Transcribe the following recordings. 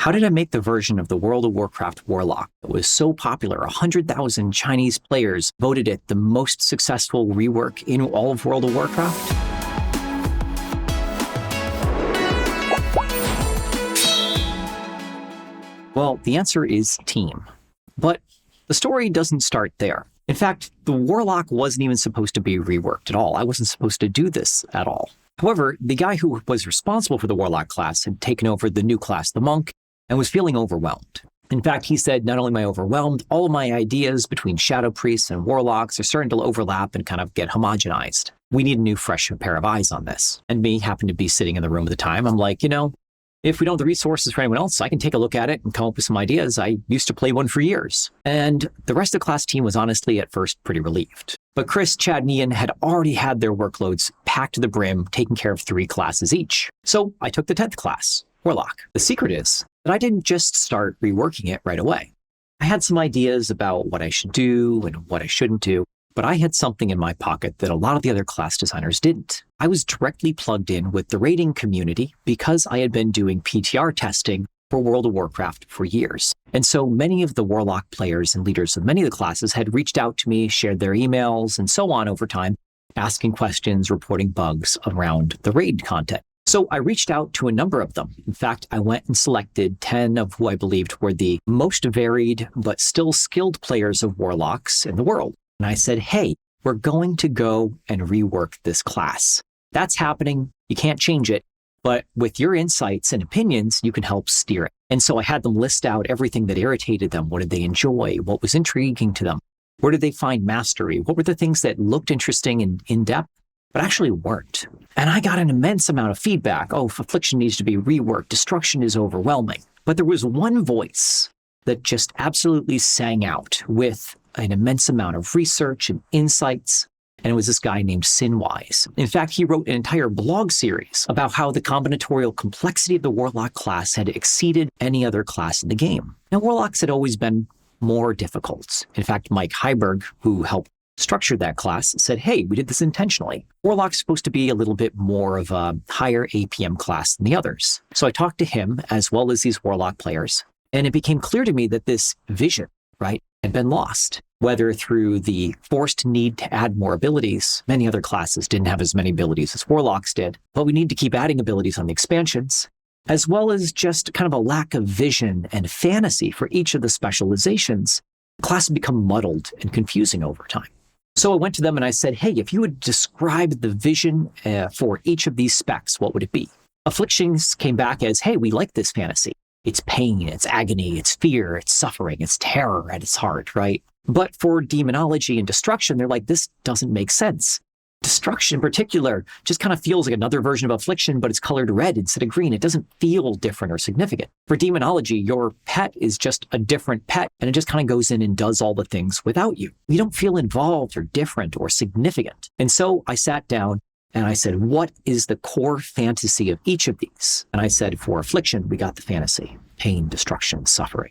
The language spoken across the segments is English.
How did I make the version of the World of Warcraft Warlock that was so popular 100,000 Chinese players voted it the most successful rework in all of World of Warcraft? Well, the answer is team. But the story doesn't start there. In fact, the Warlock wasn't even supposed to be reworked at all. I wasn't supposed to do this at all. However, the guy who was responsible for the Warlock class had taken over the new class, the Monk, and was feeling overwhelmed. In fact, he said, not only am I overwhelmed, all of my ideas between Shadow Priests and Warlocks are starting to overlap and kind of get homogenized. We need a new, fresh pair of eyes on this. And me happened to be sitting in the room at the time. I'm like, if we don't have the resources for anyone else, I can take a look at it and come up with some ideas. I used to play one for years. And the rest of the class team was honestly at first pretty relieved. But Chris, Chad, and Ian had already had their workloads packed to the brim, taking care of 3 classes each. So I took the 10th class, Warlock. The secret is that I didn't just start reworking it right away. I had some ideas about what I should do and what I shouldn't do, but I had something in my pocket that a lot of the other class designers didn't. I was directly plugged in with the raiding community because I had been doing PTR testing for World of Warcraft for years. And so many of the Warlock players and leaders of many of the classes had reached out to me, shared their emails, and so on over time, asking questions, reporting bugs around the raid content. So I reached out to a number of them. In fact, I went and selected 10 of who I believed were the most varied but still skilled players of Warlocks in the world. And I said, hey, we're going to go and rework this class. That's happening. You can't change it. But with your insights and opinions, you can help steer it. And so I had them list out everything that irritated them. What did they enjoy? What was intriguing to them? Where did they find mastery? What were the things that looked interesting and in-depth, but actually weren't? And I got an immense amount of feedback. Oh, Affliction needs to be reworked. Destruction is overwhelming. But there was one voice that just absolutely sang out with an immense amount of research and insights. And it was this guy named Sinwise. In fact, he wrote an entire blog series about how the combinatorial complexity of the Warlock class had exceeded any other class in the game. Now, Warlocks had always been more difficult. In fact, Mike Heiberg, who helped structure that class, said, hey, we did this intentionally. Warlock's supposed to be a little bit more of a higher APM class than the others. So I talked to him as well as these Warlock players, and it became clear to me that this vision, had been lost, whether through the forced need to add more abilities. Many other classes didn't have as many abilities as Warlocks did, but we need to keep adding abilities on the expansions, as well as just kind of a lack of vision and fantasy for each of the specializations. Classes become muddled and confusing over time. So I went to them and I said, hey, if you would describe the vision for each of these specs, what would it be? Afflictions came back as, hey, we like this fantasy. It's pain, it's agony, it's fear, it's suffering, it's terror at its heart, right? But for demonology and destruction, they're like, this doesn't make sense. Destruction in particular just kind of feels like another version of Affliction, but it's colored red instead of green. It doesn't feel different or significant. For demonology, your pet is just a different pet, and it just kind of goes in and does all the things without you. You don't feel involved or different or significant. And so I sat down and I said, what is the core fantasy of each of these? And I said, for Affliction, we got the fantasy, pain, destruction, suffering.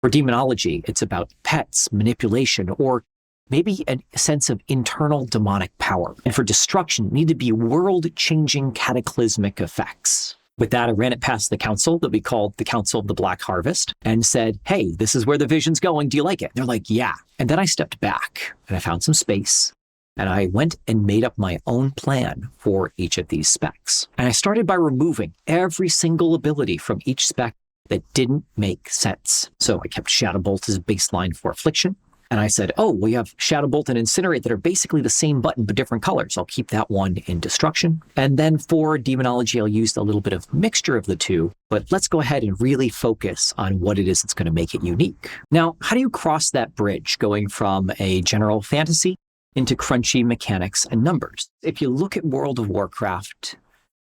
For demonology, it's about pets, manipulation, or maybe a sense of internal demonic power. And for destruction, it need to be world-changing cataclysmic effects. With that, I ran it past the council that we called the Council of the Black Harvest and said, hey, this is where the vision's going. Do you like it? They're like, yeah. And then I stepped back and I found some space. And I went and made up my own plan for each of these specs. And I started by removing every single ability from each spec that didn't make sense. So I kept Shadow Bolt as a baseline for Affliction. And I said, oh, we have Shadow Bolt and Incinerate that are basically the same button, but different colors. I'll keep that one in Destruction. And then for Demonology, I'll use a little bit of mixture of the two, but let's go ahead and really focus on what it is that's going to make it unique. Now, how do you cross that bridge going from a general fantasy into crunchy mechanics and numbers? If you look at World of Warcraft,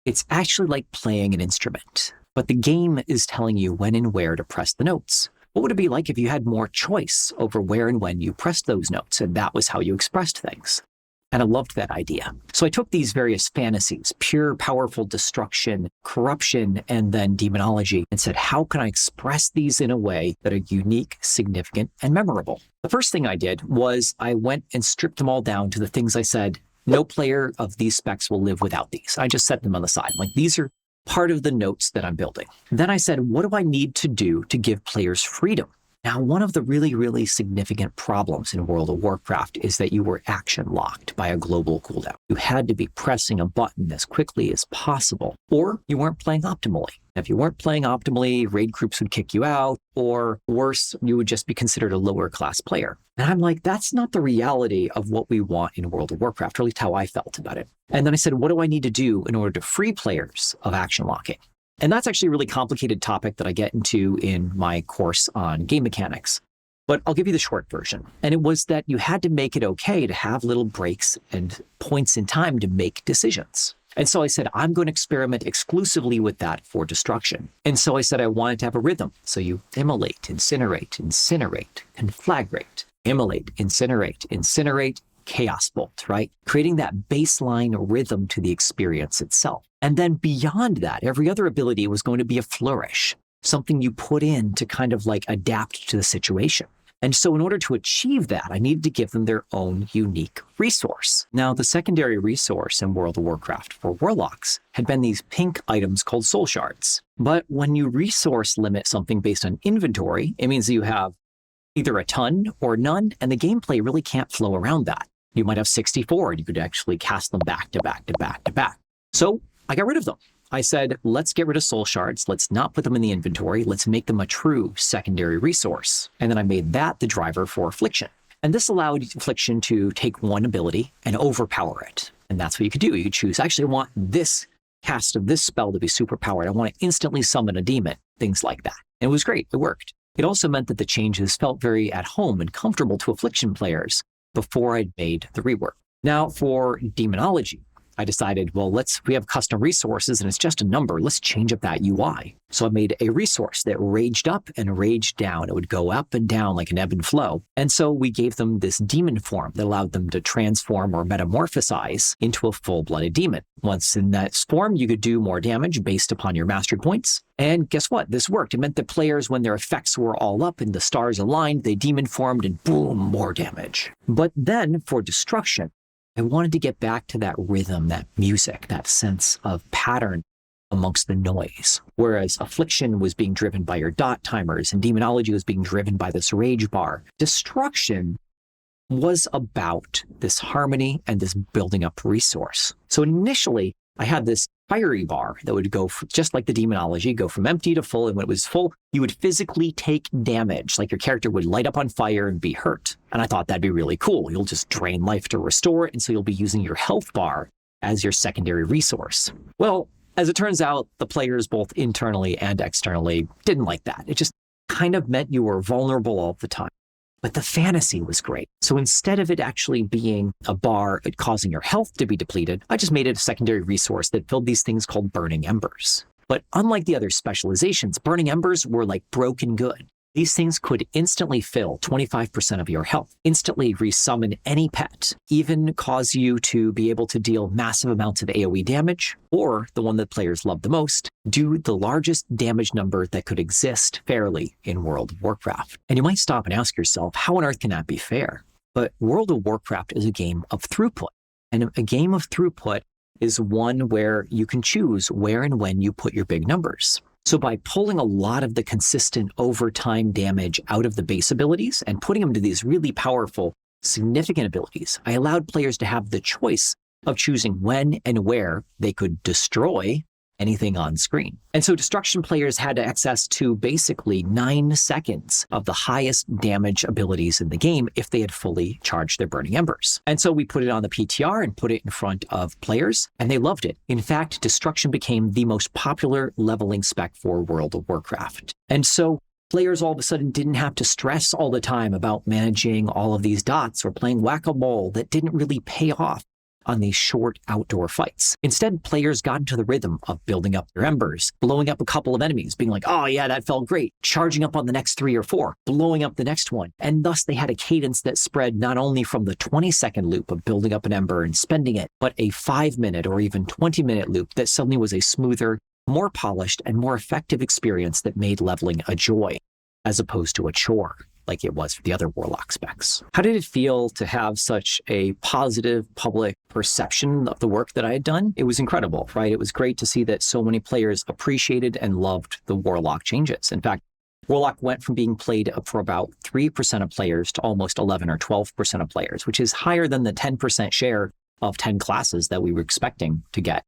it's actually like playing an instrument, but the game is telling you when and where to press the notes. What would it be like if you had more choice over where and when you pressed those notes, and that was how you expressed things? And I loved that idea. So I took these various fantasies, pure, powerful destruction, corruption, and then demonology, and said, how can I express these in a way that are unique, significant, and memorable? The first thing I did was I went and stripped them all down to the things I said, no player of these specs will live without these. I just set them on the side. Like, these are part of the notes that I'm building. Then I said, what do I need to do to give players freedom? Now, one of the really, really significant problems in World of Warcraft is that you were action locked by a global cooldown. You had to be pressing a button as quickly as possible, or you weren't playing optimally. If you weren't playing optimally, raid groups would kick you out, or worse, you would just be considered a lower class player. And I'm like, that's not the reality of what we want in World of Warcraft, or at least how I felt about it. And then I said, what do I need to do in order to free players of action locking? And that's actually a really complicated topic that I get into in my course on game mechanics. But I'll give you the short version. And it was that you had to make it okay to have little breaks and points in time to make decisions. And so I said, I'm going to experiment exclusively with that for destruction. And so I said I wanted to have a rhythm. So you immolate, incinerate, conflagrate, immolate, incinerate, chaos bolt, right? Creating that baseline rhythm to the experience itself. And then beyond that, every other ability was going to be a flourish, something you put in to kind of like adapt to the situation. And so in order to achieve that, I needed to give them their own unique resource. Now, the secondary resource in World of Warcraft for Warlocks had been these pink items called soul shards. But when you resource limit something based on inventory, it means that you have either a ton or none, and the gameplay really can't flow around that. You might have 64, and you could actually cast them back to back to back to back. So I got rid of them. I said, let's get rid of soul shards. Let's not put them in the inventory. Let's make them a true secondary resource. And then I made that the driver for Affliction. And this allowed Affliction to take one ability and overpower it. And that's what you could do. You could choose, actually, I want this cast of this spell to be super powered. I want to instantly summon a demon, things like that. And it was great. It worked. It also meant that the changes felt very at home and comfortable to Affliction players before I'd made the rework. Now for Demonology, I decided, well, we have custom resources and it's just a number. Let's change up that UI. So I made a resource that raged up and raged down. It would go up and down like an ebb and flow. And so we gave them this demon form that allowed them to transform or metamorphosize into a full-blooded demon. Once in that form, you could do more damage based upon your mastery points. And guess what? This worked. It meant that players, when their effects were all up and the stars aligned, they demon formed and boom, more damage. But then for destruction, I wanted to get back to that rhythm, that music, that sense of pattern amongst the noise. Whereas Affliction was being driven by your dot timers and Demonology was being driven by this rage bar. Destruction was about this harmony and this building up resource. So initially, I had this fiery bar that would go, just like the Demonology, go from empty to full. And when it was full, you would physically take damage, like your character would light up on fire and be hurt. And I thought that'd be really cool. You'll just drain life to restore it. And so you'll be using your health bar as your secondary resource. Well, as it turns out, the players both internally and externally didn't like that. It just kind of meant you were vulnerable all the time. But the fantasy was great. So instead of it actually being a bar causing your health to be depleted, I just made it a secondary resource that filled these things called burning embers. But unlike the other specializations, burning embers were like broken good. These things could instantly fill 25% of your health, instantly resummon any pet, even cause you to be able to deal massive amounts of AoE damage, or, the one that players love the most, do the largest damage number that could exist fairly in World of Warcraft. And you might stop and ask yourself, how on earth can that be fair? But World of Warcraft is a game of throughput. And a game of throughput is one where you can choose where and when you put your big numbers. So by pulling a lot of the consistent overtime damage out of the base abilities and putting them to these really powerful, significant abilities, I allowed players to have the choice of choosing when and where they could destroy anything on screen. And so destruction players had access to basically 9 seconds of the highest damage abilities in the game if they had fully charged their burning embers. And so we put it on the PTR and put it in front of players, and they loved it. In fact, destruction became the most popular leveling spec for World of Warcraft. And so players all of a sudden didn't have to stress all the time about managing all of these dots or playing whack-a-mole that didn't really pay off on these short outdoor fights. Instead, players got into the rhythm of building up their embers, blowing up a couple of enemies, being like, oh yeah, that felt great, charging up on the next 3 or 4, blowing up the next one. And thus they had a cadence that spread not only from the 20-second loop of building up an ember and spending it, but a 5-minute or even 20-minute loop that suddenly was a smoother, more polished, and more effective experience that made leveling a joy, as opposed to a chore, like it was for the other Warlock specs. How did it feel to have such a positive public perception of the work that I had done? It was incredible, right? It was great to see that so many players appreciated and loved the Warlock changes. In fact, Warlock went from being played for about 3% of players to almost 11 or 12% of players, which is higher than the 10% share of 10 classes that we were expecting to get.